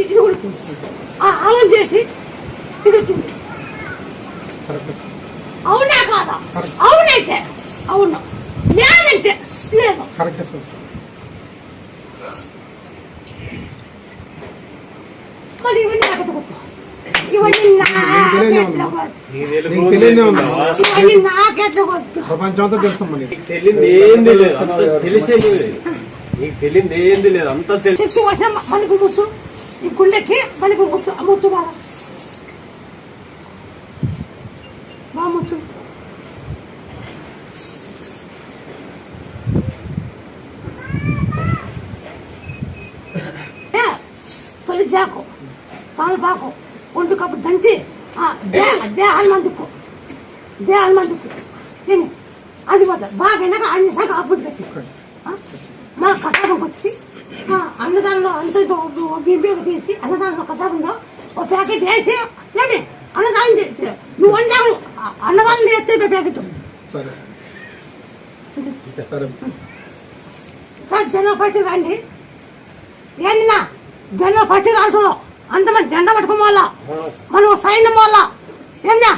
ఇది కూడా వచ్చింది. ఆలోచన చేసి ఇది వచ్చింది. అవునా కాదా? అవునంటే అవును, లేదంటే లేదు. మరి ఇవన్నీ నాకెట్లా ఇవన్నీ నాకెట్లా ప్రపంచం అంతా తెలుసమ్మా. తెలియదు ఏంది లేదు, తెలిసేది నీకు తెలియదు ఏంది లేదు, అంతా తెలుసు. మనకు ముచ్చు ఈ గుళ్ళకి మనకు ముచ్చు ముచ్చు బాగా ముచ్చు తొలి జాకు తాళపాకు ఒంటి కప్పు దంచి హనుమంతుకు హనుమంతుకు ఏమి అది పోతుంది బాగా వెనక అన్ని శాఖ అప్పుడు కట్టి మా కసాబంకి వచ్చి అన్నదానంలో అంత బింబేకు తీసి అన్నదానంలో కసాబంలో ఒక ప్యాకెట్ వేసి ఏమి అన్నదానం చేస్తే నువ్వు వండావు అన్నదానం చేస్తే ప్యాకెట్ సార్ జనరల్ పార్టీ రండి ఏంటన్నా జనరల్ పార్టీ రాల్తున్నావు అంతమంది జెండా పట్టుకోం వల్ల మనం సైన్యం వల్ల ఏమన్నా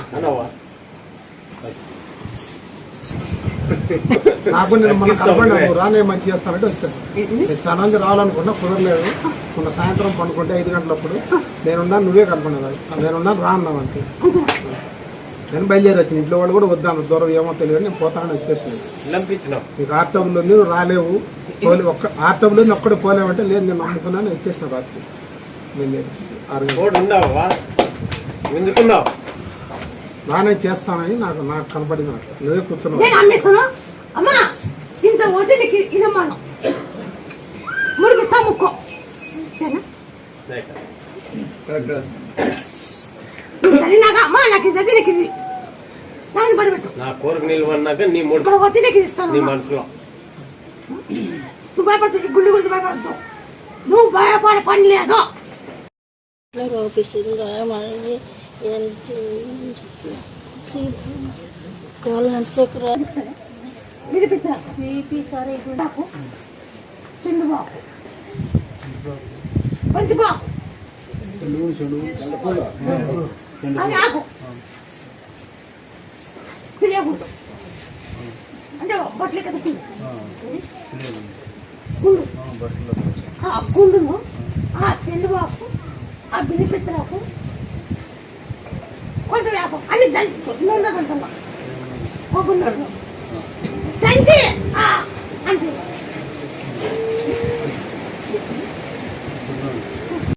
నాకు నేను మన కనపడినాను రానే మంచి చేస్తానంటే వచ్చాను. చాలా మంది రావాలనుకున్నా కుదరలేదు. మొన్న సాయంత్రం పండుకుంటే 5 గంటలప్పుడు నేనున్నా నువ్వే కనపడినావు. నేనున్నా రా అన్నావు అంతే. నేను బయలుదేరి వచ్చిన ఇంట్లో వాళ్ళు కూడా వద్దాను దూరం ఏమో తెలియదు నేను పోతానని వచ్చేసాను. నీకు ఆర్టబుల్ ఉంది నువ్వు రాలేవు ఒక్క ఆర్టబుల్ ఉంది ఒక్కడే పోలేవంటే లేదు నేను నమ్ముకున్నాను వచ్చేసిన రాత్రి బాగానే చేస్తానని నాకు కనపడింది. నువ్వే కూర్చున్నావు. నా కోరిక నిలవన్నాక నీ మనసులో నువ్వు భయపడుతుంది గుళ్ళు గురించి భయపడతావు. నువ్వు భయపడే పని లేదు. అంటే బట్టలే కదా గుండును చెల్లుబాకు బిల్లిపిత్తరాకు కొంచెం వేపం అన్ని దంచి దంచి అంటే